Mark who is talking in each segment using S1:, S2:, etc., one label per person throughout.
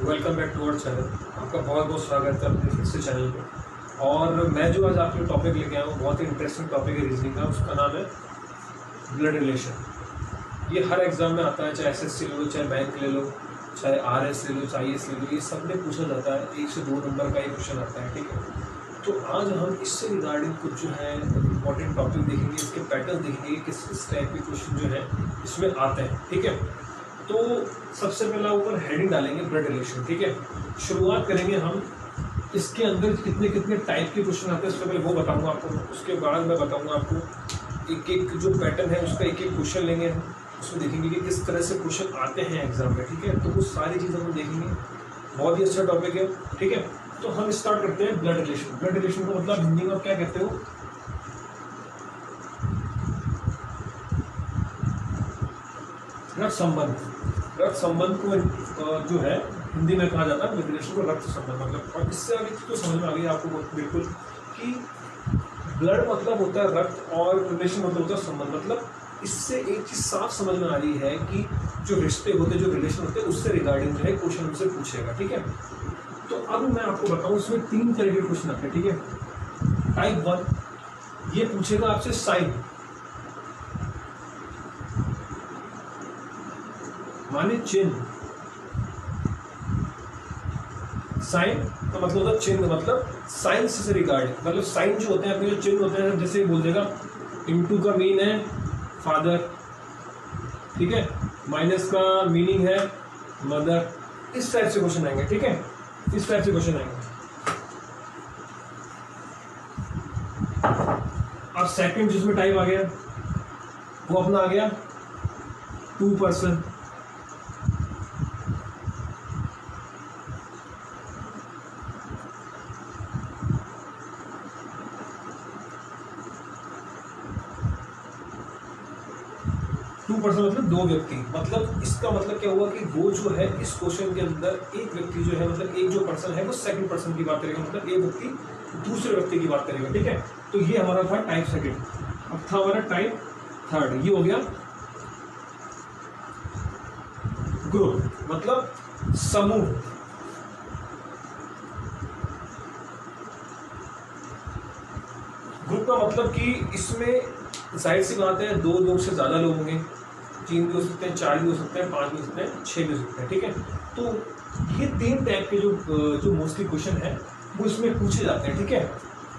S1: Welcome back to our channel. आपका बहुत बहुत स्वागत है अपने फिर से चैनल पे। और मैं जो आज आपके टॉपिक लेके आया हूँ बहुत ही इंटरेस्टिंग टॉपिक है रीजनिंग का। उसका नाम है ब्लड रिलेशन। ये हर एग्जाम में आता है, चाहे एसएससी ले लो, चाहे बैंक ले लो, चाहे आरएस ले लो, चाहे आईएएस ले लो, ये सब में पूछा जाता है। 1 से 2 नंबर का ये क्वेश्चन आता है, ठीक है। तो आज हम इससे रिगार्डिंग कुछ जो है इंपॉर्टेंट टॉपिक देखेंगे, इसके पैटर्न देखेंगे, किस टाइप के क्वेश्चन जो है इसमें आते हैं, ठीक है। तो सबसे पहला ऊपर हेडिंग डालेंगे ब्लड रिलेशन, ठीक है। शुरुआत करेंगे हम इसके अंदर कितने कितने टाइप के क्वेश्चन आते हैं, उससे पहले वो बताऊंगा आपको। उसके बाद मैं बताऊंगा आपको एक एक जो पैटर्न है उसका एक एक क्वेश्चन लेंगे हम, उसमें देखेंगे कि किस तरह से क्वेश्चन आते हैं एग्जाम में, ठीक है। तो वो सारी चीज़ें हम देखेंगे। बहुत ही अच्छा टॉपिक है, ठीक है। तो हम स्टार्ट करते हैं ब्लड रिलेशन। ब्लड रिलेशन का मतलब हिंदी में आप क्या कहते हो? रक्त संबंध। रक्त संबंध को जो है हिंदी में कहा जाता है ब्लड रिलेशन को रक्त संबंध मतलब। और इससे आगे तो समझ में आ गई आपको बिल्कुल कि ब्लड मतलब होता है रक्त और रिलेशन मतलब होता है संबंध। मतलब इससे एक चीज साफ समझ में आ रही है कि जो रिश्ते होते, जो रिलेशन होते हैं, उससे रिगार्डिंग जो है क्वेश्चन हमसे पूछेगा, ठीक है। तो अब मैं आपको बताऊं, इसमें 3 तरह के क्वेश्चन आते हैं, ठीक है। टाइप 1 ये पूछेगा आपसे साइन, माने चिन्ह। साइन का मतलब होता है चिन्ह, मतलब साइंस से रिगार्डिंग। मतलब साइन जो होते हैं अपने, जो चिन्ह होते हैं, जैसे बोल देगा इनटू का मीन है फादर, ठीक है, माइनस का मीनिंग है मदर। इस टाइप से क्वेश्चन आएंगे, ठीक है। इस टाइप से क्वेश्चन आएंगे। अब सेकंड जिसमें टाइप आ गया वो अपना आ गया 2 पर्सन। मतलब 2 व्यक्ति। मतलब इसका मतलब क्या हुआ कि वो जो है इस क्वेश्चन के अंदर एक व्यक्ति जो है, मतलब एक जो पर्सन है वो सेकंड पर्सन की बात करेगा, मतलब एक व्यक्ति दूसरे व्यक्ति की बात करेगा, ठीक है। तो ये हमारा था टाइप सेकंड। अब था हमारा टाइप थर्ड, ये हो गया ग्रुप, मतलब समूह। ग्रुप का मतलब कि इसमें जाहिर सी बात है 2 लोग से ज्यादा लोग होंगे, 3 भी हो सकते हैं, 4 भी हो सकते हैं, 5 भी हो सकते हैं, 6 भी हो सकते हैं, ठीक है। तो ये 3 टाइप के जो मोस्टली क्वेश्चन है वो इसमें पूछे जाते हैं, ठीक है।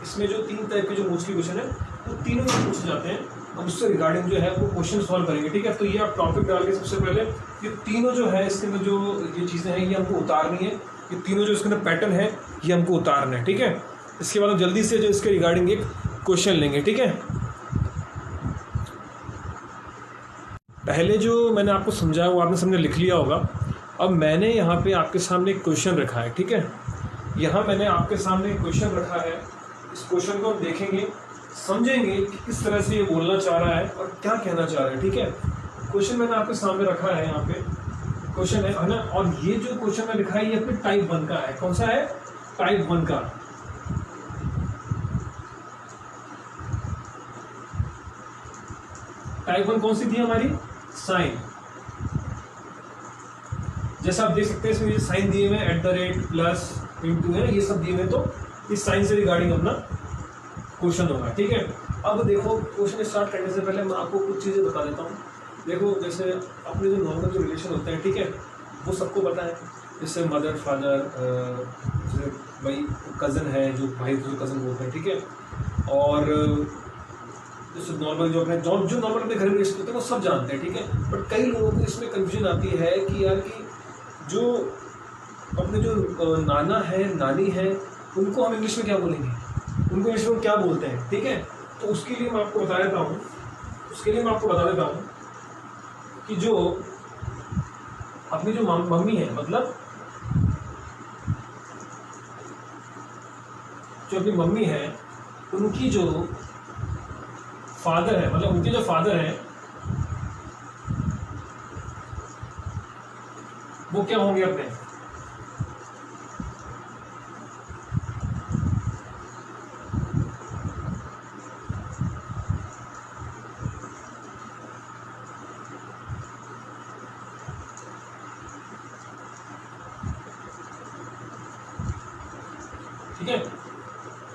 S1: इसमें जो 3 टाइप के जो मोस्टली क्वेश्चन है वो तीनों में पूछे जाते हैं। हम उससे रिगार्डिंग जो है वो क्वेश्चन सॉल्व करेंगे, ठीक है। तो ये आप टॉपिक डाल के सबसे पहले ये तीनों जो है इसके अंदर जो ये चीज़ें हैं ये हमको उतारनी है। ये तीनों जो इसके अंदर पैटर्न है ये हमको उतारना है, ठीक है। इसके बाद हम जल्दी से जो इसके रिगार्डिंग एक क्वेश्चन लेंगे, ठीक है। पहले जो मैंने आपको समझाया वो आपने समझे लिख लिया होगा। अब मैंने यहाँ पे आपके सामने एक क्वेश्चन रखा है, ठीक है। यहाँ मैंने आपके सामने एक क्वेश्चन रखा है। इस क्वेश्चन को हम देखेंगे, समझेंगे कि किस तरह से ये बोलना चाह रहा है और क्या कहना चाह रहा है, ठीक है। क्वेश्चन मैंने आपके सामने रखा है, यहाँ पे क्वेश्चन है ना। और ये जो क्वेश्चन मैंने लिखा है ये अपने टाइप 1 का है। कौन सा है? टाइप 1 का। टाइप 1 कौन सी थी हमारी? साइन। जैसा आप देख सकते हैं इसमें ये साइन दिए हुए हैं, @ प्लस इंटू है, ये सब दिए हुए। तो इस साइन से रिगार्डिंग अपना क्वेश्चन होगा, ठीक है। अब देखो क्वेश्चन स्टार्ट करने से पहले मैं आपको कुछ चीज़ें बता देता हूँ। देखो जैसे अपने जो नॉर्मल जो रिलेशन होते हैं, ठीक है, वो सबको पता है। जैसे मदर फादर, जैसे भाई कज़न है, जो भाई जो कज़न बोलते हैं, ठीक है। और जैसे नॉर्मल जो अपने जो नॉर्मल अपने घर में रिश्ते होते हैं वो सब जानते हैं, ठीक है। बट कई लोगों को इसमें कंफ्यूजन आती है कि यार कि जो अपने जो नाना है नानी है उनको हम इंग्लिश में क्या बोलेंगे, उनको इंग्लिश में क्या बोलते हैं, ठीक है। तो उसके लिए मैं आपको बता देता हूँ कि जो अपनी जो मम्मी है, मतलब जो अपनी मम्मी है उनकी जो फादर है, मतलब उनके जो फादर हैं वो क्या होंगे अपने?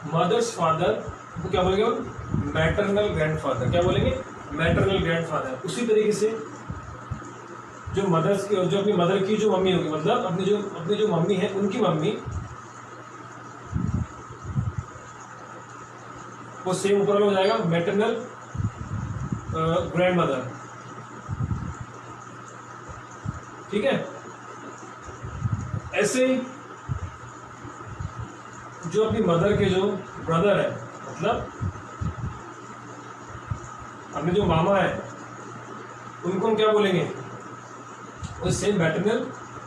S1: मदर्स फादर को क्या बोलेंगे हम, मैटरनल ग्रैंडफादर। क्या बोलेंगे, मैटरनल ग्रैंडफादर। उसी तरीके से जो मदर्स की, जो अपनी मदर की जो मम्मी होगी, मतलब अपनी जो मम्मी है उनकी मम्मी, वो सेम ऊपर हो जाएगा, मैटरनल ग्रैंड मदर। ठीक है। ऐसे ही जो अपनी मदर के जो ब्रदर है, मतलब अपने जो मामा है, उनको हम क्या बोलेंगे, वो सेम मैटरनल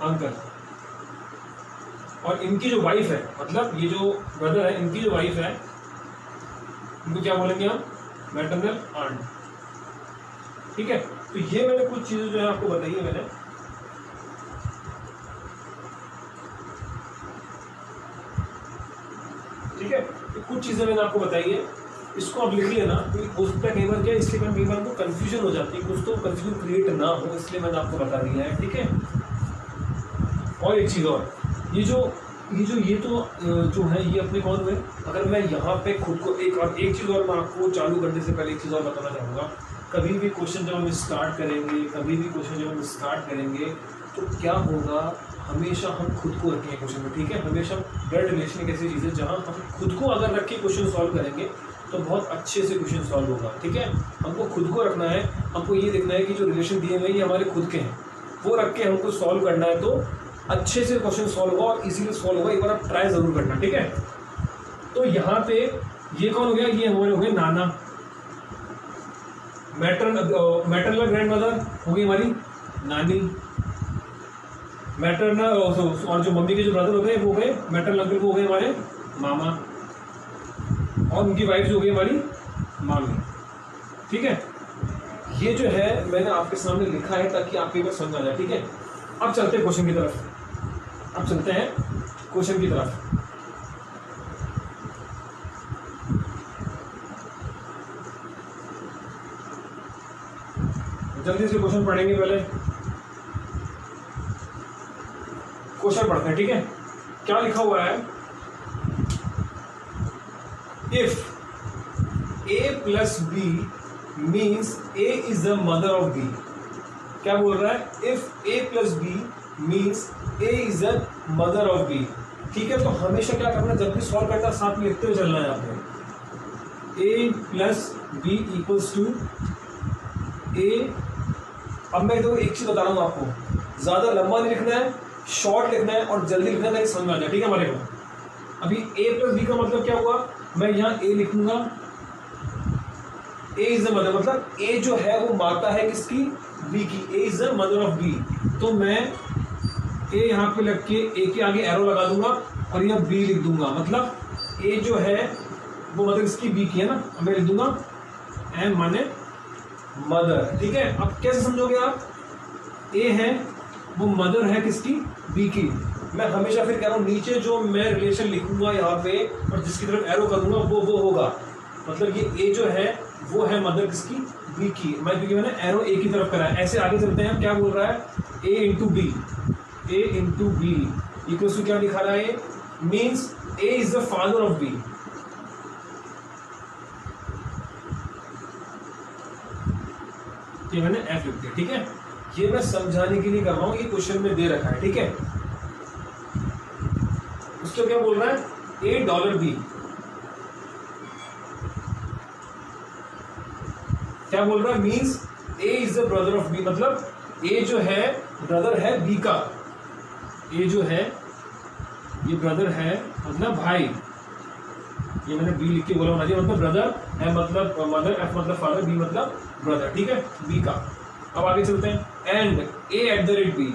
S1: अंकल। और इनकी जो वाइफ है, मतलब ये जो ब्रदर है, इनकी जो वाइफ है, इनको क्या बोलेंगे हम, मैटरनल आंट। ठीक है। तो ये मैंने कुछ चीजें जो है आपको बताई है मैंने। ठीक है। तो कुछ चीजें मैंने आपको बताई है, इसको आप लिख लेना। हो सकता है कई बार क्या, इसलिए कई बार को कंफ्यूजन हो जाती है, कुछ तो कंफ्यूजन क्रिएट ना हो, इसलिए मैंने आपको बता दिया है। ठीक है। और एक चीज़ और, ये तो जो है ये अपने कौन हुए। अगर मैं यहाँ पे खुद को एक चीज़ और मैं आपको चालू करने से पहले एक चीज़ और बताना चाहूँगा। कभी भी क्वेश्चन जब हम स्टार्ट करेंगे, तो क्या होगा, हमेशा हम खुद को रखेंगे क्वेश्चन में। ठीक है। हमेशा ब्लड रिलेशन एक ऐसी चीज़ है जहाँ हम खुद को अगर रख के क्वेश्चन सॉल्व करेंगे तो बहुत अच्छे से क्वेश्चन सॉल्व होगा। ठीक है। हमको खुद को रखना है, हमको ये देखना है कि जो रिलेशन दिए हुए हैं ये हमारे खुद के हैं, वो रख के हमको सॉल्व करना है, तो अच्छे से क्वेश्चन सॉल्व होगा और इजीली सॉल्व होगा। एक बार आप ट्राई ज़रूर करना। ठीक है। तो यहाँ पे ये कौन हो गया, ये हमारे हो गए नाना। मैटरनल ग्रैंड मदर हो गई हमारी नानी। मैटरनल और जो मम्मी के जो ब्रदर हो गए वो हो गए मैटरनल अंकल, वो हो गए हमारे मामा। और उनकी वाइफ जो हो गई हमारी मामी। ठीक है। ये जो है मैंने आपके सामने लिखा है ताकि आपको एक बार समझ आ जाए। ठीक है। अब चलते हैं क्वेश्चन की तरफ। जल्दी से क्वेश्चन पढ़ेंगे। पहले क्वेश्चन पढ़ते हैं। ठीक है। क्या लिखा हुआ है, if a plus B means a is the mother of b। क्या बोल रहा है, if a plus B means a is the mother of b। ठीक है। तो हमेशा क्या करना है, जब भी सॉल्व करता है साथ में लिखते हुए चलना है आपको। a plus B equals to a। अब मैं तो एक चीज बता रहा हूँ आपको, ज्यादा लंबा नहीं लिखना है, शॉर्ट लिखना है और जल्दी लिखना है ताकि समझ में आ जाए। ठीक है। हमारे को अभी a प्लस बी का मतलब क्या हुआ, मैं यहाँ a लिखूंगा, a इज द मदर, मतलब a जो है वो माता है किसकी, b की। a is the mother of b। तो मैं a यहाँ पे लग के a के आगे एरो लगा दूंगा और यह b लिख दूंगा, मतलब a जो है वो मदर इसकी b की है ना। अब मैं लिख दूंगा m माने मदर। ठीक है। अब कैसे समझोगे आप, a है वो मदर है किसकी, b की। मैं हमेशा फिर कह रहा हूँ, नीचे जो मैं रिलेशन लिखूंगा यहाँ पे और जिसकी तरफ एरो करूंगा वो होगा, मतलब ये a जो है वो है मदर किसकी, b की। मैं क्योंकि मैंने एरो a की तरफ करा है। ऐसे आगे चलते हैं। क्या बोल रहा है, a into B equals to क्या दिखा रहा है, means a is the father of b। ये मैंने f लिख दिया। ठीक है। ये मैं समझाने के लिए कर रहा हूँ, ये क्वेश्चन में दे रखा है। ठीक है। उसको क्या बोल रहा है, $8 क्या बोल रहा है, means a is the brother of b, मतलब a जो है ब्रदर है b का। a जो है ये ब्रदर है, मतलब भाई। ये मैंने b लिख के बोला होना चाहिए, मतलब ब्रदर है मतलब मदर, f मतलब फादर, b मतलब ब्रदर। ठीक है। b का। अब आगे चलते हैं। एंड a@b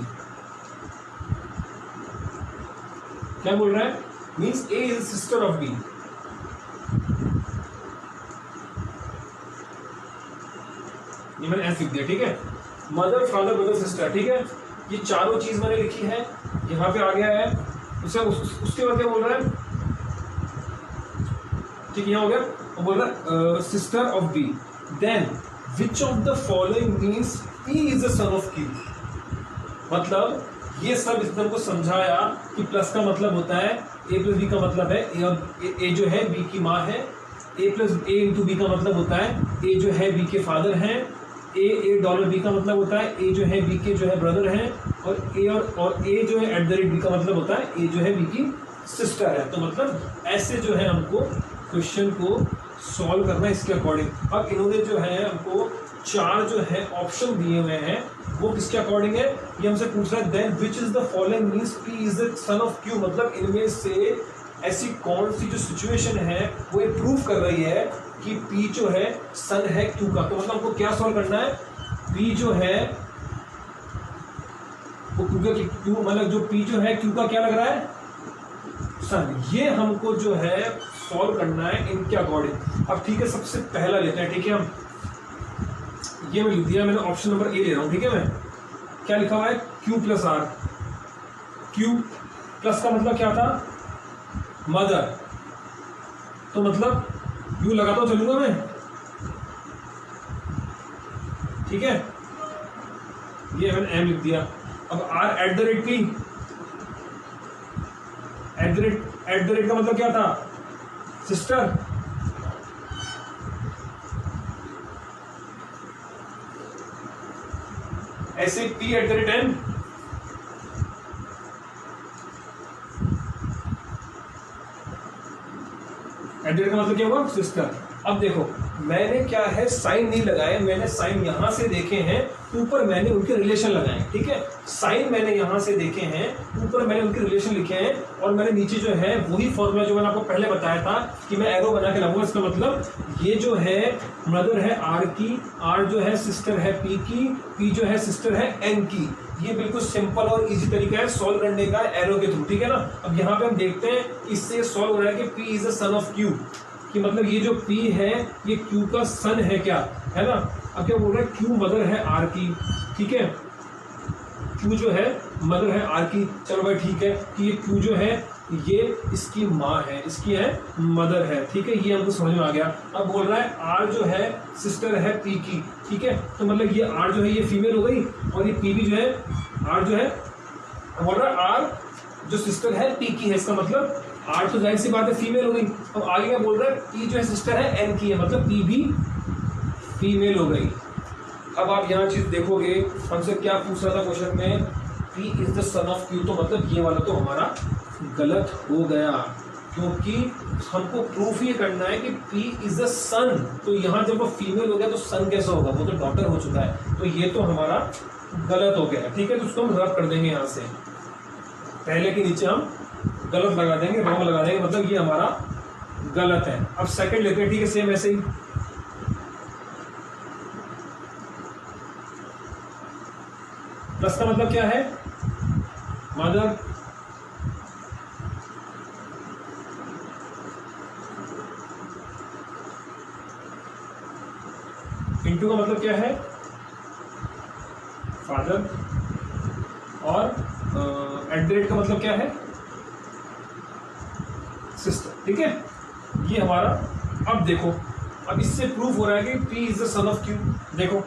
S1: क्या बोल रहा है, means a is sister of b। ये मैंने f लिख दिया। ठीक है। Mother, father, brother, sister. ठीक है। ये चारों चीज मैंने लिखी है, यहाँ पे आ गया है। उसके बाद क्या बोल रहा है, ठीक है, यहाँ हो गया। वो बोल रहा है sister of B. Then which of the following means he is the son of K. मतलब ये सब इसने हमको समझाया कि प्लस का मतलब होता है ए प्लस बी का मतलब है ए और ए जो है बी की माँ है, ए प्लस ए इंटू बी का मतलब होता है ए जो है बी के फादर हैं, ए डॉलर बी का मतलब होता है ए जो है बी के जो है ब्रदर हैं, और ए जो है एट द रेट बी का मतलब होता है ए जो है बी की सिस्टर है। तो मतलब ऐसे जो है हमको क्वेश्चन को सॉल्व करना है इसके अकॉर्डिंग। अब इन्होंने जो है हमको 4 जो है ऑप्शन दिए हुए हैं, वो किसके अकॉर्डिंग है, ये हमसे पूछ रहा है then which is the following means P is the son of Q. मतलब इनमें से ऐसी कौन सी जो सिचुएशन है वो ये प्रूव कर रही है कि पी जो है सन है क्यू का। तो मतलब हमको क्या सॉल्व करना है, पी जो है वो क्यू मतलब जो पी जो है क्यू का क्या लग रहा है, सन। ये हमको जो है सॉल्व करना है इनके अकॉर्डिंग। अब ठीक है, सबसे पहला लेते हैं। ठीक है, हम ये मैं लिख दिया, मैंने ऑप्शन नंबर ए ले रहा हूं। ठीक है, मैं क्या लिखा हुआ है, Q plus R. Q plus का मतलब क्या था, मदर। तो मतलब यू लगाता हूं चलूंगा मैं। ठीक है, ये मैंने एम लिख दिया। अब R at the rate P, at the rate का मतलब क्या था, सिस्टर। ऐसे P at the rate N, at the rate का मतलब क्या हुआ, सिस्टर। अब देखो मैंने क्या है साइन नहीं लगाए, मैंने साइन यहां से देखे हैं, ऊपर मैंने उनके रिलेशन लगाए। ठीक है, साइन मैंने यहां से देखे हैं, ऊपर मैंने उनके रिलेशन लिखे हैं, और मैंने नीचे जो है वही फॉर्मूला जो मैंने आपको पहले बताया था कि मैं एरो बना के लाऊंगा। इसका मतलब ये जो है मदर है आर की, आर जो है सिस्टर है पी की, पी जो है सिस्टर है एन की। ये बिल्कुल सिंपल और इजी तरीका है सॉल्व करने का एरो के थ्रू। ठीक है ना, अब यहाँ पे हम देखते हैं इससे सॉल्व हो रहा है कि P is the son of Q, कि मतलब ये जो P है ये Q का सन है क्या, है ना। अब क्या बोल रहा है, Q मदर है R की। ठीक है, Q जो है मदर है R की। चलो भाई ठीक है कि ये Q जो है ये इसकी माँ है, इसकी है मदर है। ठीक है, ये हमको समझ में आ गया। अब बोल रहा है R जो है सिस्टर है P की। ठीक है, तो मतलब ये R जो है ये फीमेल हो गई, और ये P भी जो है R जो है बोल रहा है R जो सिस्टर है P की है। इसका मतलब आर तो जाहिर सी बात है फीमेल हो गई। अब आगे क्या बोल रहा है, पी जो है सिस्टर है एन की है, मतलब पी भी फीमेल हो गई। अब आप यहाँ चीज देखोगे हमसे क्या पूछ रहा था क्वेश्चन में, P is the son of Q. तो मतलब ये वाला तो हमारा गलत हो गया, क्योंकि हमको प्रूफ ये करना है कि पी इज द सन। तो यहाँ जब वो फीमेल हो गया तो सन कैसा होगा, वो तो डॉटर हो चुका है। तो ये तो हमारा गलत हो गया। ठीक है, तो उसको हम रफ कर देंगे यहाँ से, पहले के नीचे हम गलत लगा देंगे, रॉन्ग लगा देंगे, मतलब ये हमारा गलत है। अब सेकंड लेते हैं। ठीक है, सेम ऐसे ही प्लस का मतलब क्या है, मदर। इंटू का मतलब क्या है, फादर। और एट द रेट का मतलब क्या है, सिस्टर। ठीक है, ये हमारा। अब देखो, अब इससे प्रूफ हो रहा है कि P is the son of Q। देखो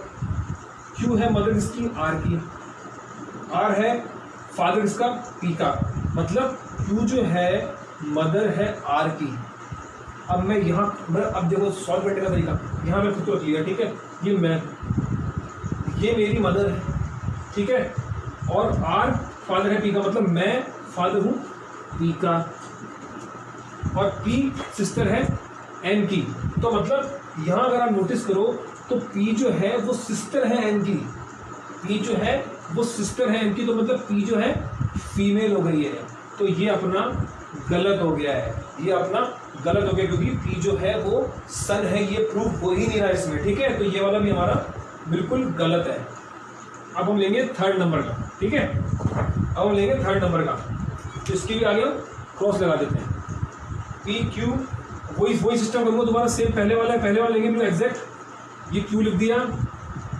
S1: Q है मदर इसकी R की, R है फादर इसका P का, मतलब Q जो है मदर है R की। अब मैं यहाँ अब देखो सॉल्व करने का तरीका, यहाँ मैं खुद को रख लिया। ठीक है, ये मेरी मदर है। ठीक है, और R फादर है P का, मतलब मैं फादर हूँ P का, और P सिस्टर है N की। तो मतलब यहाँ अगर आप नोटिस करो तो P जो है वो सिस्टर है N की, P जो है वो सिस्टर है N की। तो मतलब P जो है फीमेल हो गई है। तो ये अपना गलत हो गया है, ये अपना गलत हो गया, क्योंकि P जो है वो सन है, ये प्रूफ हो ही नहीं रहा इसमें। ठीक है, तो ये वाला भी हमारा बिल्कुल गलत है। अब हम लेंगे थर्ड नंबर का। ठीक है, अब हम लेंगे थर्ड नंबर का, तो इसके भी आगे हम क्रॉस लगा देते हैं। पी क्यू, वही सिस्टम करूँगा दोबारा, सेम पहले वाला है, पहले वाला लेंगे बिल्कुल एग्जैक्ट। ये क्यू लिख दिया,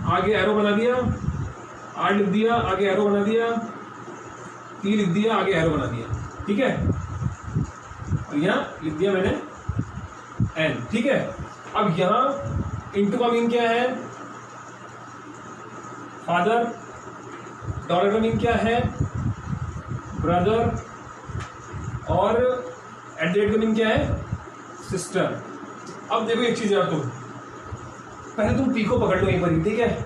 S1: आगे एरो बना दिया, आर लिख दिया, आगे एरो बना दिया, पी लिख दिया, आगे एरो बना दिया। ठीक है, और यहाँ लिख दिया मैंने एन। ठीक है, अब यहाँ इंटू का मीन क्या है, फादर। डॉलर का मीन क्या है, ब्रदर। और एट द रेट का मीन क्या है, सिस्टर। अब देखो एक चीज यार, तुम पहले तुम पी को पकड़ लो एक बार, ठीक है।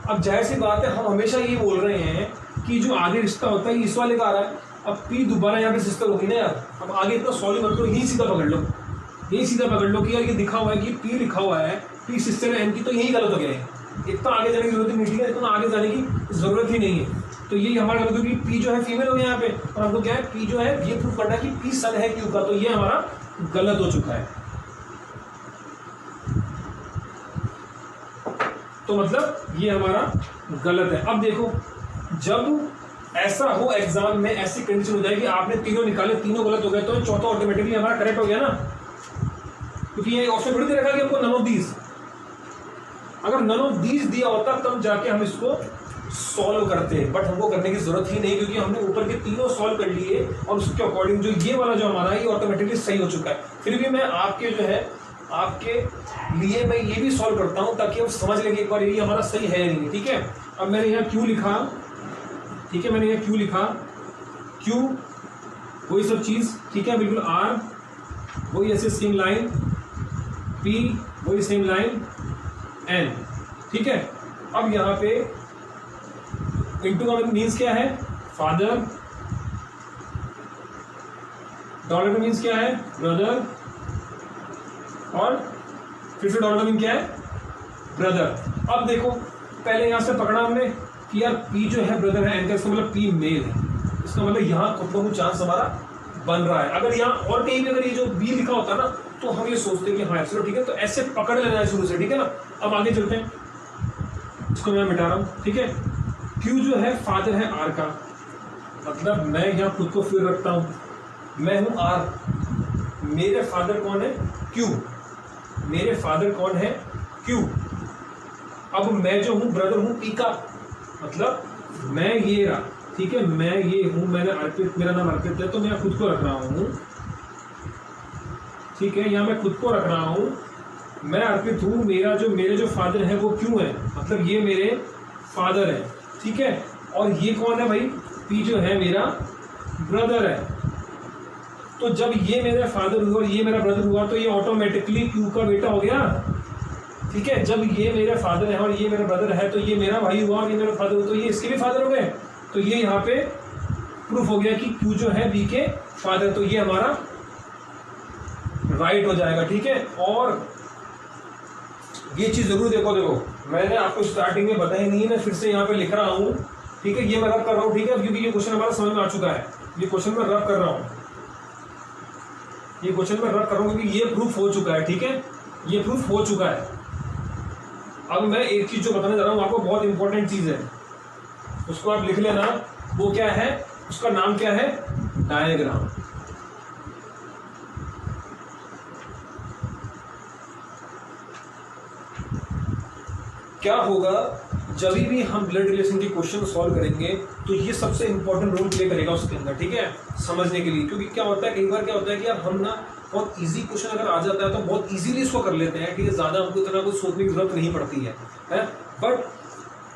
S1: अब जाहिर सी बात है, हम हमेशा ये बोल रहे हैं कि जो आगे रिश्ता होता है इस वाले का आ रहा है। अब पी दोबारा यहाँ पे सिस्टर होगी ना यार, अब आगे इतना सॉल्व मत करो, यही सीधा पकड़ लो, यही सीधा पकड़ लो कि यार ये दिखा हुआ है कि पी लिखा हुआ है, पी सिस्टर है एन की, तो यही गलत हो गया है। इतना आगे जाने की जरूरत ही नहीं है, इतना आगे जाने की जरूरत ही नहीं है। तो यही हमारा गलत, क्योंकि पी जो है फीमेल हो गया यहाँ पे, और हमको क्या है, पी जो है ये प्रूव करना है कि पी सन है क्यू का, तो ये हमारा गलत हो चुका है। तो मतलब ये हमारा गलत है। अब देखो, जब ऐसा हो एग्जाम में, ऐसी कंडीशन हो जाए कि आपने तीनों निकाले, तीनों गलत हो गए, तो चौथा ऑटोमेटिकली हमारा करेक्ट हो गया ना, क्योंकि ये ऑप्शन थोड़ी दे रखा कि हमको नन ऑफ दीज। अगर नन ऑफ दीज दिया होता तब जाके हम इसको सॉल्व करते हैं, बट हमको करने की जरूरत ही नहीं, क्योंकि हमने ऊपर के तीनों सॉल्व कर लिए और उसके अकॉर्डिंग जो ये वाला जो हमारा ये ऑटोमेटिकली सही हो चुका है। फिर भी मैं आपके जो है, आपके लिए मैं ये भी सॉल्व करता हूँ ताकि हम समझ लेंगे एक बार ये हमारा सही है या नहीं, ठीक है। अब मैंने यहाँ क्यू लिखा, ठीक है, मैंने यहाँ क्यू लिखा, क्यू वही सब चीज़, ठीक है, बिल्कुल आर वही ऐसे सेम लाइन, पी वही सेम लाइन, एन, ठीक है। अब यहाँ पे इंटू का मीन्स क्या है, फादर, डॉलर का मीन्स क्या है, ब्रदर, और फिर से डॉलर का मीन क्या है, ब्रदर। अब देखो, पहले यहाँ से पकड़ा हमने कि यार पी जो है ब्रदर है एन का, इसका मतलब पी मेल है, इसका मतलब यहाँ खुद को चांस हमारा बन रहा है। अगर यहाँ और कहीं भी अगर ये जो बी लिखा होता ना, तो हम ये सोचते हैं कि हाँ चलो ठीक है, तो ऐसे पकड़ लेना है शुरू से, ठीक है ना। अब आगे चलते हैं, इसको मैं मिटा रहा हूँ, ठीक है। क्यू जो है फादर है आर का, मतलब मैं यहाँ खुद को फिर रखता हूँ, मैं हूँ आर, मेरे फादर कौन है, क्यू, मेरे फादर कौन है, क्यू। अब मैं जो हूँ ब्रदर हूँ पी का, मतलब मैं ये रहा, ठीक है, मैं ये हूँ, मैंने अर्पित, मेरा नाम अर्पित है, तो मैं खुद को रख रहा हूँ, ठीक है, यहाँ मैं खुद को रख रहा हूँ, मैं अर्पित हूँ, मेरे जो फादर है वो क्यों है, मतलब ये मेरे फादर है, ठीक है। और ये कौन है भाई, पी जो है मेरा ब्रदर है। तो जब ये मेरा फादर हुआ और ये मेरा ब्रदर हुआ, तो ये ऑटोमेटिकली क्यू का बेटा हो गया, ठीक है। जब ये मेरे फादर है और ये मेरा ब्रदर है, तो ये मेरा भाई हुआ और ये मेरा फादर हुआ, तो ये इसके भी फादर हो गए। तो ये यहाँ पे प्रूफ हो गया कि क्यू जो है बी के फादर, तो ये हमारा राइट हो जाएगा, ठीक है। और ये चीज जरूर देखो, मैंने आपको स्टार्टिंग में बताई नहीं, मैं फिर से यहाँ पे लिख रहा हूँ, ठीक है, ये मैं रब कर रहा हूँ, ठीक है, क्योंकि ये क्वेश्चन हमारा समझ में आ चुका है, ये क्वेश्चन मैं रब कर रहा हूँ, ये क्वेश्चन मैं रब कर रहा हूँ, क्योंकि ये प्रूफ हो चुका है, ठीक है, ये प्रूफ हो चुका है। अब मैं एक चीज जो बताने जा रहा हूँ आपको, बहुत इंपॉर्टेंट चीज है, उसको आप लिख लेना, वो क्या है, उसका नाम क्या है, डायग्राम। क्या होगा जब भी हम ब्लड रिलेशन के क्वेश्चन सॉल्व करेंगे, तो ये सबसे इंपॉर्टेंट रोल प्ले करेगा उसके अंदर, ठीक है, समझने के लिए। क्योंकि क्या होता है, कई बार क्या होता है कि यार हम ना बहुत इजी क्वेश्चन अगर आ जाता है तो बहुत इजीली इसको कर लेते हैं, ठीक है, ज़्यादा हमको इतना कुछ सोचने की जरूरत नहीं पड़ती है। बट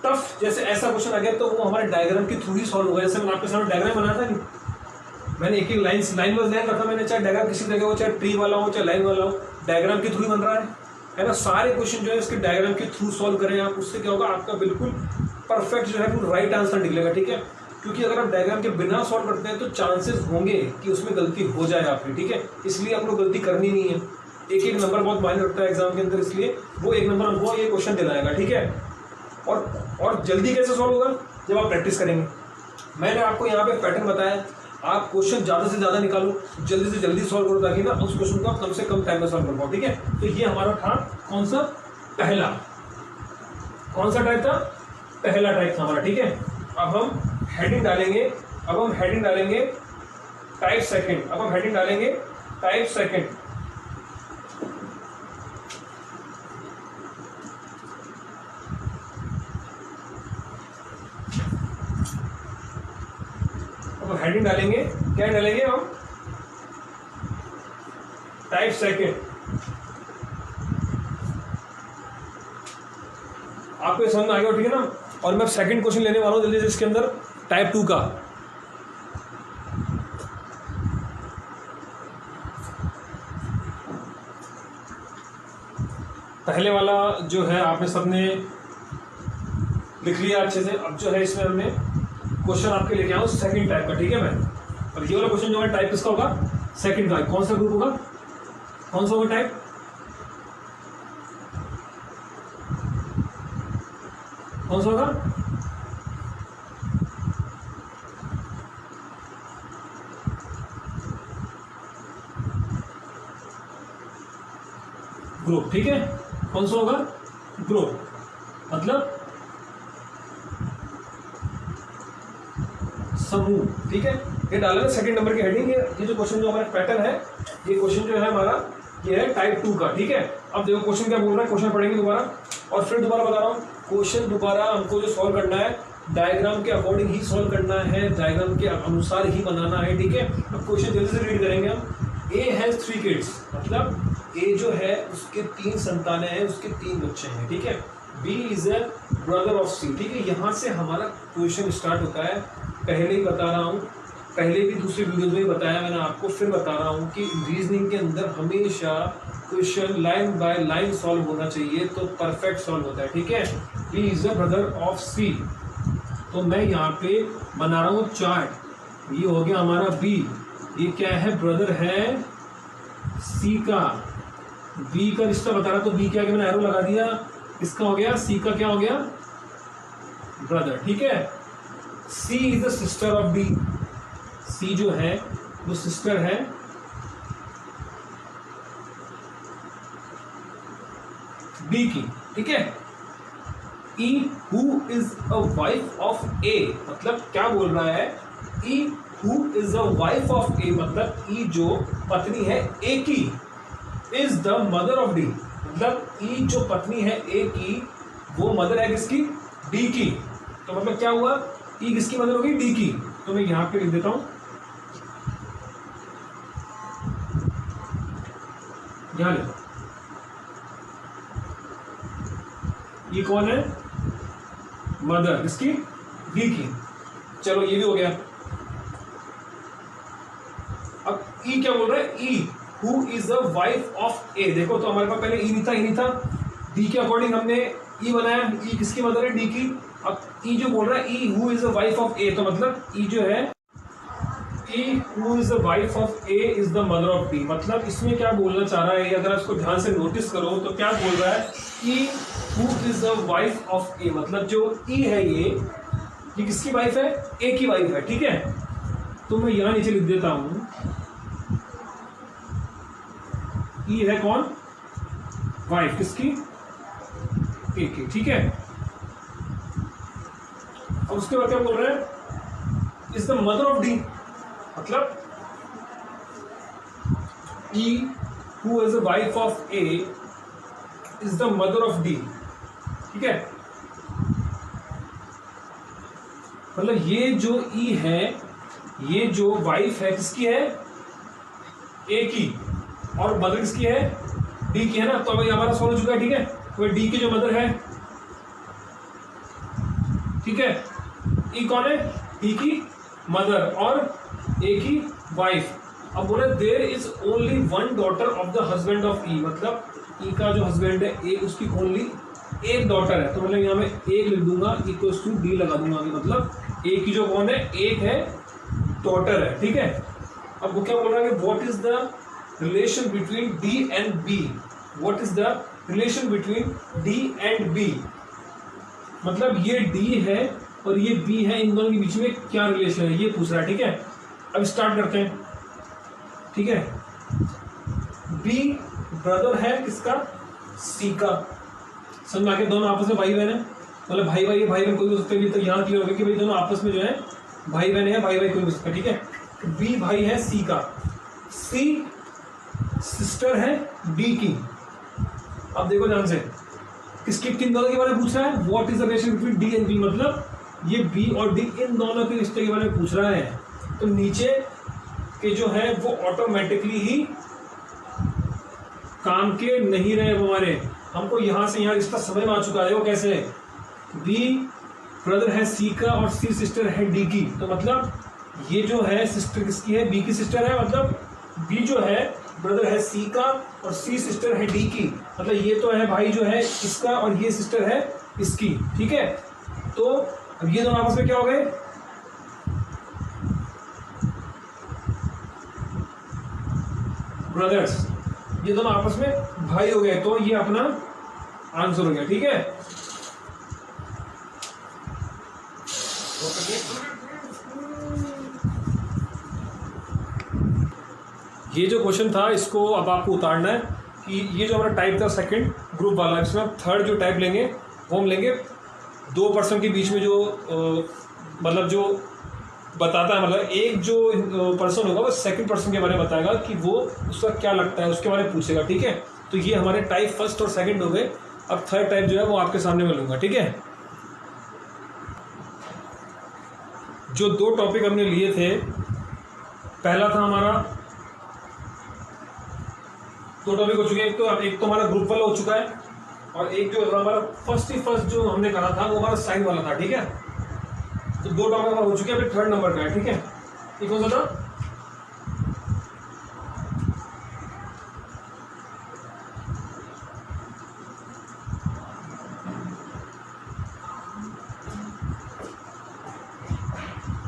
S1: टफ जैसे ऐसा क्वेश्चन आ गया तो वो हमारे डायग्राम के थ्रू ही सॉल्व होगा। जैसे मैंने आपके सामने डायग्राम बनाया था नहीं, मैंने एक एक लाइन वाइज लाइन रखा मैंने, चाहे डायग्राम किसी तरह हो, चाहे ट्री वाला हो, चाहे लाइन वाला हो, डायग्राम के थ्रू बन रहा है ना। सारे क्वेश्चन जो है इसके डायग्राम के थ्रू सॉल्व करें आप, उससे क्या होगा, आपका बिल्कुल परफेक्ट जो है वो राइट आंसर निकलेगा, ठीक है। क्योंकि अगर आप डायग्राम के बिना सॉल्व करते हैं तो चांसेस होंगे कि उसमें गलती हो जाए आपकी, ठीक है। इसलिए आपको गलती करनी नहीं है, एक एक नंबर बहुत मायने रखता है एग्जाम के अंदर, इसलिए वो एक नंबर हमको ये क्वेश्चन दिलाएगा, ठीक है। और जल्दी कैसे सॉल्व होगा, जब आप प्रैक्टिस करेंगे। मैंने आपको यहाँ पे पैटर्न बताया, आप क्वेश्चन ज़्यादा से ज़्यादा निकालो, जल्दी से जल्दी सॉल्व करो, ताकि ना उस क्वेश्चन को आप कम से कम टाइम में सॉल्व कर पाओ, ठीक है। तो ये हमारा था कौन सा, पहला, कौन सा टाइप था, पहला टाइप था हमारा, ठीक है। अब हम हेडिंग डालेंगे, टाइप सेकंड, अब हम हेडिंग डालेंगे टाइप सेकंड। अब हेडिंग डालेंगे, क्या डालेंगे हम, टाइप सेकंड। आपको समझ में आ गया, ठीक है ना। और मैं सेकंड क्वेश्चन लेने वाला हूं जल्दी से इसके अंदर, टाइप 2 का। पहले वाला जो है आपने सबने लिख लिया अच्छे से। अब जो है इसमें हमने क्वेश्चन आपके लेके आया हूँ सेकंड टाइप का, ठीक है मैं। और ये वाला क्वेश्चन जो है टाइप किसका होगा, सेकंड का। कौन सा ग्रुप होगा, कौन सा होगा टाइप, कौन सा होगा, ग्रुप, ठीक है। कौन सा होगा, ग्रुप, मतलब समूह, ठीक है। ये डाला है सेकंड नंबर की हेडिंग। ये जो क्वेश्चन जो हमारा पैटर्न है, ये क्वेश्चन जो है हमारा ये है टाइप 2 का, ठीक है। अब देखो क्वेश्चन क्या बोल रहा है, क्वेश्चन पढ़ेंगे दोबारा और फिर दोबारा बता रहा हूँ। क्वेश्चन दोबारा हमको जो सॉल्व करना है डायग्राम के अकॉर्डिंग ही सॉल्व करना है, डायग्राम के अनुसार ही बनाना है, ठीक है। अब क्वेश्चन जल्दी से रीड करेंगे हम। ए हैज 3 किड्स, मतलब ए जो है उसके 3 संतानें हैं, उसके 3 बच्चे हैं, ठीक है। B is a brother of C, ठीक है। यहाँ से हमारा क्वेश्चन स्टार्ट होता है। पहले ही बता रहा हूँ, पहले भी दूसरी वीडियो में बताया मैंने आपको, फिर बता रहा हूँ कि रीजनिंग के अंदर हमेशा question line by line solve होना चाहिए, तो परफेक्ट सॉल्व होता है, ठीक है। B is a brother of C, तो मैं यहाँ पे बना रहा हूँ चार्ट। ये हो गया हमारा बी, ये क्या है, ब्रदर है सी का। बी का रिश्ता बता रहा, तो बी क्या, मैंने एरो लगा दिया, इसका हो गया, सी का क्या हो गया, ब्रदर, ठीक है। C is the sister of B, C जो है वो सिस्टर है बी की, ठीक है। E who is a wife of A, मतलब क्या बोल रहा है, E who is a wife of A, मतलब ई जो पत्नी है ए की, is the mother of D, मतलब ई जो पत्नी है ए की वो मदर है किसकी, डी की। तो मतलब क्या हुआ, ई किसकी मदर होगी, डी की। तो मैं यहां पे लिख देता हूं, यहां लिखो, ये कौन है, मदर किसकी, डी की। चलो ये भी हो गया। अब ई क्या बोल रहा है, E who is the wife of A, देखो तो हमारे पास पहले ई नहीं था, ई नहीं था, डी के अकॉर्डिंग हमने ई बनाया, ई किसकी मदर है, डी की। अब ई जो बोल रहा है E who is the wife of A, तो मतलब ई जो है E who is the wife of A is the mother of D, मतलब इसमें क्या बोलना चाह रहा है, अगर इसको ध्यान से नोटिस करो तो क्या बोल रहा है, E who is the wife of A, मतलब जो ई है ये किसकी वाइफ है, ए की वाइफ है, ठीक है। तो मैं यहां नीचे लिख देता हूं, ई है कौन, वाइफ किसकी, ए की, ठीक है। अब उसके बाद क्या बोल रहे हैं, is the mother of D, मतलब E who is the wife of A is the mother of D, ठीक है। मतलब ये जो ई है, ये जो वाइफ है किसकी है, ए की, और मदर किसकी है, डी की है ना। तो अभी हमारा सॉल्व हो चुका है, ठीक है। तो डी की जो मदर है, ठीक है, ई कौन है, डी की मदर और ए की वाइफ। अब बोले there is only one daughter of the husband of E, मतलब ई का जो हस्बैंड है ए, उसकी ओनली एक डॉटर है, तो मतलब यहाँ में एक लिख दूंगा, इक्वल्स टू डी लगा दूंगा, मतलब ए की जो कौन है, एक है, डॉटर है, ठीक है। अब वो क्या बोल रहा है, what is the relation between D and B, what is the relation between D and B, मतलब ये डी है और ये बी है, इन दोनों के बीच में क्या रिलेशन है ये पूछ रहा है, ठीक है। अब स्टार्ट करते हैं, ठीक है। बी ब्रदर है किसका, सी का, समझ में आ गया, दोनों आपस में भाई बहन है, मतलब भाई भाई भाई बहन कोई हो सकता है, तो यहाँ क्लियर हो गया कि भाई दोनों आपस में जो है भाई बहन है, भाई भाई कोई हो सकता है, ठीक है। बी भाई है सी का, सी सिस्टर है डी की। अब देखो ध्यान से, किसकी, किन दोनों के बारे में पूछ रहा है, what is the relation between D and B, मतलब ये बी और डी इन दोनों के रिश्ते के बारे में पूछ रहा है। तो नीचे के जो है वो ऑटोमेटिकली ही काम के नहीं रहे हमारे, हमको यहां से यहाँ रिश्ता समझ में आ चुका है। वो कैसे, बी ब्रदर है सी का और सी सिस्टर है डी की, तो मतलब ये जो है सिस्टर किसकी है, बी की सिस्टर है, मतलब बी जो है ब्रदर है सी का और सी सिस्टर है डी की, मतलब ये तो है भाई जो है इसका और ये सिस्टर है इसकी, ठीक है। तो अब ये दोनों आपस में क्या हो गए, ब्रदर्स, ये दोनों आपस में भाई हो गए, तो ये अपना आंसर हो गया, ठीक है। ये जो क्वेश्चन था इसको अब आपको उतारना है कि ये जो हमारा टाइप था सेकंड ग्रुप वाला, इसमें हम थर्ड जो टाइप लेंगे वो हम लेंगे 2% के बीच में जो मतलब जो बताता है, मतलब एक जो पर्सन होगा वो सेकंड पर्सन के बारे में बताएगा कि वो उसका क्या लगता है उसके बारे में पूछेगा, ठीक है। तो ये हमारे टाइप फर्स्ट और सेकंड हो गए। अब थर्ड टाइप जो है वो आपके सामने मैं लूँगा, ठीक है। जो 2 टॉपिक हमने लिए थे, पहला था हमारा 2 टॉपिक हो चुके हैं, एक तो हमारा ग्रुप वाला हो चुका है और एक जो हमारा फर्स्ट जो हमने करा था वो हमारा साइन वाला था, ठीक है। तो 2 टॉपिक हमारे हो चुके हैं, अभी थर्ड नंबर का है, ठीक है। ये कौन सा था,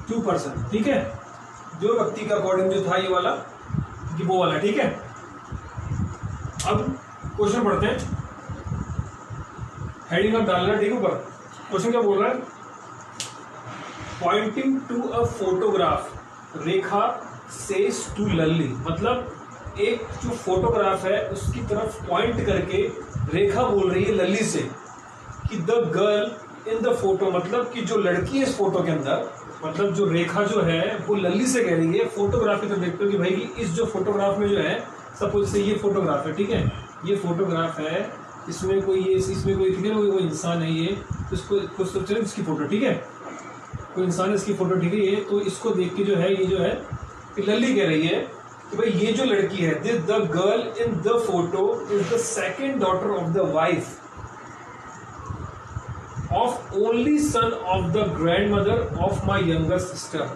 S1: टू पर्सन, ठीक है। जो व्यक्ति का अकॉर्डिंग जो था ये वाला, कि वो वाला, ठीक है। अब क्वेश्चन पढ़ते हैं, हेडिंग आप डालना, ठीक है। ऊपर क्वेश्चन क्या बोल रहा है, pointing to a photograph Rekha says to Lalli, मतलब एक जो फोटोग्राफ है उसकी तरफ पॉइंट करके रेखा बोल रही है लल्ली से कि the girl in the photo, मतलब कि जो लड़की है इस फोटो के अंदर, मतलब जो रेखा जो है वो लल्ली से कह रही है फोटोग्राफी। तो देखते हो कि भाई कि इस जो फोटोग्राफ में जो है, सपोज से ये फोटोग्राफ है, ठीक है, ये फोटोग्राफ है, इसमें कोई ठीक है, वो इंसान है, ये इसको सोचो इसकी फोटो, ठीक है, कोई इंसान है इसकी फोटो, ठीक है। ये तो इसको देख के जो है ये जो है लल्ली कह रही है कि भाई ये जो लड़की है, this the girl in the photo is the second daughter of the wife of only son of the grand mother of my younger sister.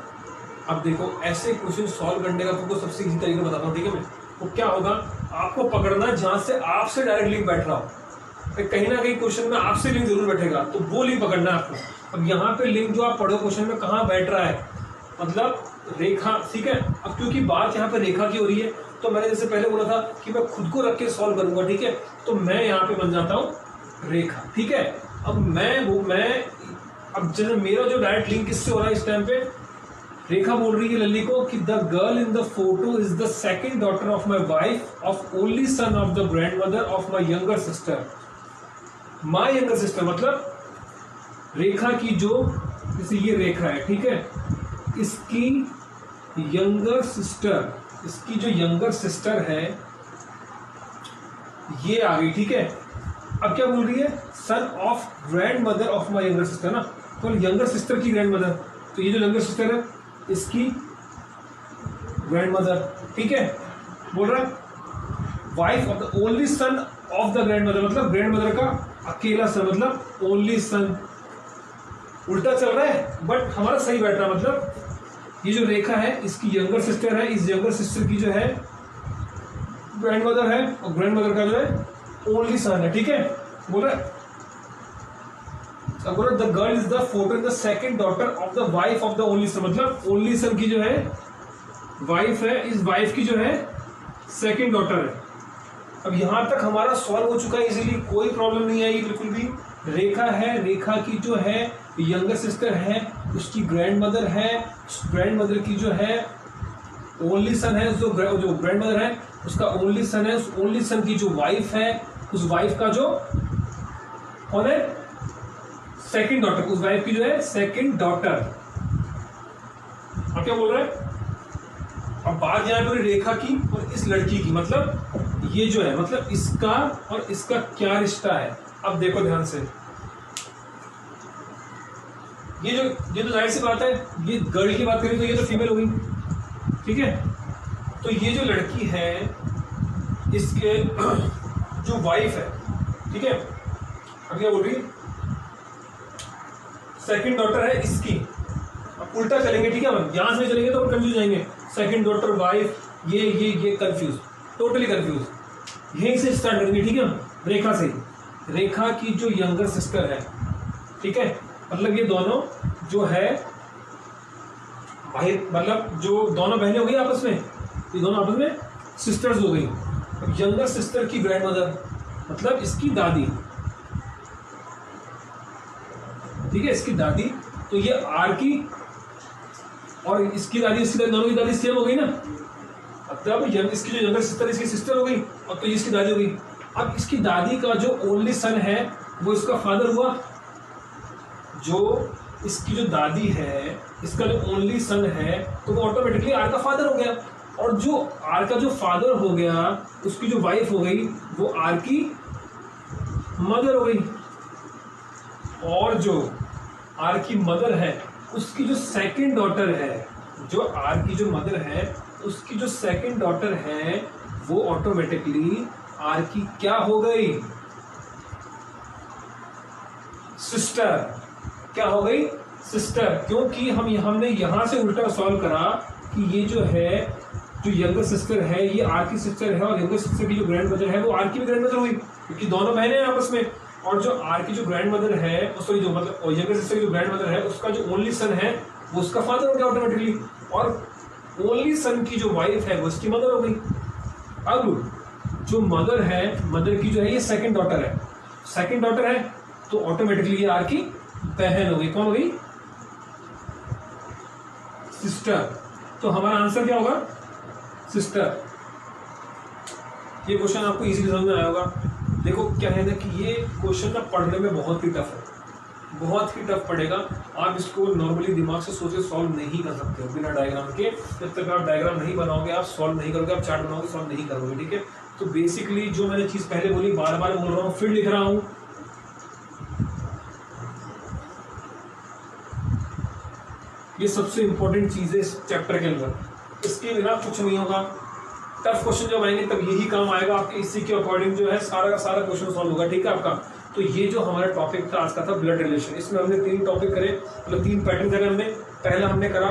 S1: अब देखो ऐसे क्वेश्चन सॉल्व करने का तुमको सबसे इजी तरीका बताता हूँ, ठीक है मैं। तो क्या होगा, आपको पकड़ना जहां से आपसे डायरेक्ट लिंक बैठ रहा हो, कहीं ना कहीं क्वेश्चन में आपसे लिंक जरूर बैठेगा, तो वो लिंक पकड़ना है आपको। अब यहाँ पे लिंक जो आप पढ़ो क्वेश्चन में कहाँ बैठ रहा है, मतलब रेखा, ठीक है। अब क्योंकि बात यहाँ पे रेखा की हो रही है, तो मैंने जैसे पहले बोला था कि मैं खुद को रख के सॉल्व करूंगा, ठीक है। तो मैं यहाँ पे बन जाता हूँ रेखा, ठीक है। अब अब जैसे मेरा जो डायरेक्ट लिंक किससे हो रहा है इस टाइम पे, रेखा बोल रही है लल्ली को कि the girl in the photo is the second daughter of my wife of only son of the grand mother of my younger sister. My younger sister मतलब रेखा की जो, जैसे ये रेखा है, ठीक है, इसकी यंगर सिस्टर, इसकी जो यंगर सिस्टर है ये आ गई, ठीक है। अब क्या बोल रही है, son of grand mother of my younger sister ना, तो यंगर सिस्टर की ग्रैंड मदर, तो ये जो यंगर सिस्टर है इसकी ग्रैंड मदर, ठीक है। बोल रहा है wife of the only son of the grand mother, मतलब ग्रैंड मदर का अकेला सन, मतलब ओनली सन। उल्टा चल रहा है बट हमारा सही बैठ रहा है, मतलब ये जो रेखा है इसकी यंगर सिस्टर है, इस यंगर सिस्टर की जो है ग्रैंड मदर है और ग्रैंड मदर का जो है ओनली सन है, ठीक है। बोल रहा है the girl is the photo in the second daughter of the wife of the only son, मतलब ओनली सन की जो है वाइफ है, इस वाइफ की जो है सेकेंड डॉटर है। अब यहां तक हमारा सॉल्व हो चुका है इजीली, कोई प्रॉब्लम नहीं आई बिल्कुल भी। रेखा है, रेखा की जो है यंगर सिस्टर है, उसकी ग्रैंड मदर है, ग्रैंड मदर की जो है ओनली सन है, जो ग्रैंड मदर है उसका ओनली सन है, उस ओनली सन की जो वाइफ है, उस वाइफ का जो कौन है, सेकंड डॉटर, उस वाइफ की जो है सेकंड डॉटर। अब क्या बोल रहे हैं, अब बात यहाँ पे रेखा की और इस लड़की की, मतलब ये जो है, मतलब इसका और इसका क्या रिश्ता है। अब देखो ध्यान से, ये तो जाहिर सी बात है, ये गर्ल की बात करें तो ये तो फीमेल होगी, ठीक है। तो ये जो लड़की है इसके जो वाइफ है, ठीक है, अब क्या बोल रही है, सेकंड डॉटर है इसकी। अब उल्टा चलेंगे, ठीक है, हम यहां से चलेंगे तो कंफ्यूज जाएंगे, सेकंड डॉटर वाइफ, ये कंफ्यूज। Totally confuse. यहीं से स्टार्ट करेंगे, ठीक है, रेखा से। रेखा की जो यंगर सिस्टर है, ठीक है, मतलब ये दोनों जो है भाई, मतलब जो दोनों बहनें हो गई आपस में, ये दोनों आपस में सिस्टर्स हो गई। अब यंगर सिस्टर की ग्रैंड मदर मतलब इसकी दादी, ठीक है, इसकी दादी, तो ये आर की और इसकी दादी, इसकी दादी, दोनों की दादी सेम हो गई ना। मतलब इसकी जो यंगर सिस्टर, इसकी सिस्टर हो गई, और तो इसकी दादी हो गई। अब इसकी दादी का जो ओनली सन है वो इसका फादर हुआ। जो इसकी जो दादी है, इसका जो ओनली सन है, तो वो ऑटोमेटिकली आर का फादर हो गया। और जो आर का जो फादर हो गया, उसकी जो वाइफ हो गई वो आर की मदर हो गई। और जो आर की मदर है, उसकी जो सेकंड डॉटर है, जो आर की जो मदर है, उसकी जो सेकंड डॉटर है, वो ऑटोमेटिकली आर की क्या हो गई? सिस्टर। क्या हो गई? सिस्टर। क्योंकि हमने यहां से उल्टा सॉल्व करा कि ये जो है, जो यंगर सिस्टर है, ये आर की सिस्टर है, और यंगर सिस्टर की जो ग्रैंड मदर है वो आर की भी ग्रैंड मदर हुई, क्योंकि दोनों बहनें हैं आपस में। और जो आर की जो ग्रैंड मदर है, सॉरी, जो मतलब यंगर सिस्टर की जो ग्रैंड मदर है, उसका जो ओनली सन है वो उसका फादर हो गया ऑटोमेटिकली। और ओनली सन की जो वाइफ है वो उसकी मदर हो गई। अब जो मदर है, मदर की जो है ये सेकंड डॉटर है, सेकंड डॉटर है, तो ऑटोमेटिकली ये आर की बहन हो गई। कौन हो गई? सिस्टर। तो हमारा आंसर क्या होगा? सिस्टर। ये क्वेश्चन आपको इजीली समझ में आया होगा। देखो क्या है ना कि ये क्वेश्चन ना पढ़ने में बहुत ही टफ है, बहुत ही टफ पड़ेगा। आप इसको नॉर्मली दिमाग से सोचे सॉल्व नहीं कर सकते हो बिना डायग्राम के। जब तक आप डायग्राम नहीं बनाओगे, आप सॉल्व नहीं करोगे, आप चार्ट बनाओगे, सॉल्व नहीं करोगे, ठीक है। तो बेसिकली जो मैंने चीज़ पहले बोली, बार बार बोल रहा हूँ, फिर लिख रहा हूँ, ये सबसे इंपॉर्टेंट चीज़ है इस चैप्टर के अंदर। इसके बिना कुछ नहीं होगा। टफ क्वेश्चन जब आएंगे तब यही काम आएगा आपके। इसी के अकॉर्डिंग जो है सारा का सारा क्वेश्चन सॉल्व होगा, ठीक है आपका। तो ये जो हमारा टॉपिक था आज का था ब्लड रिलेशन। इसमें हमने 3 टॉपिक करे, मतलब 3 पैटर्न करे हमने। पहला हमने करा,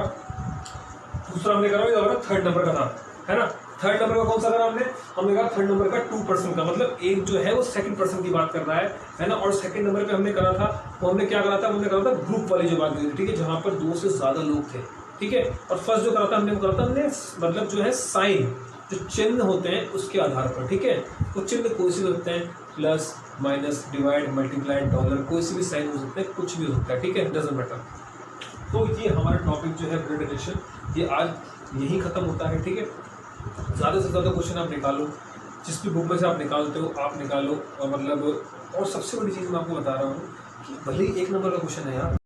S1: दूसरा हमने करा, ये हमारा 3rd नंबर का था, है ना। 3rd नंबर का कौन सा करा हमने कहा 3rd नंबर का 2% का, मतलब एक जो है वो 2nd पर्सन की बात कर रहा है ना। और 2nd नंबर पे हमने करा था, वो हमने क्या करा था, हमने करा था ग्रुप वाली जो बात की थी, ठीक है, जहाँ पर 2 से ज़्यादा लोग थे, ठीक है। और फर्स्ट जो करा था हमने मतलब जो है साइन, जो चिन्ह होते हैं उसके आधार पर, ठीक है। वो चिन्ह कोई से भी होते हैं, plus, minus, divide, multiply, dollar, कोई से भी साइन हो सकते हैं, कुछ भी हो सकता है, ठीक है, डजंट मैटर। तो ये हमारा टॉपिक जो है ब्लड रिलेशन, ये आज यही खत्म होता है, ठीक है। ज़्यादा से ज़्यादा क्वेश्चन आप निकालो, जिस भी बुक में से आप निकालते हो आप निकालो। और मतलब, और सबसे बड़ी चीज़ मैं आपको बता रहा हूँ कि भले ही 1 नंबर का क्वेश्चन है यार,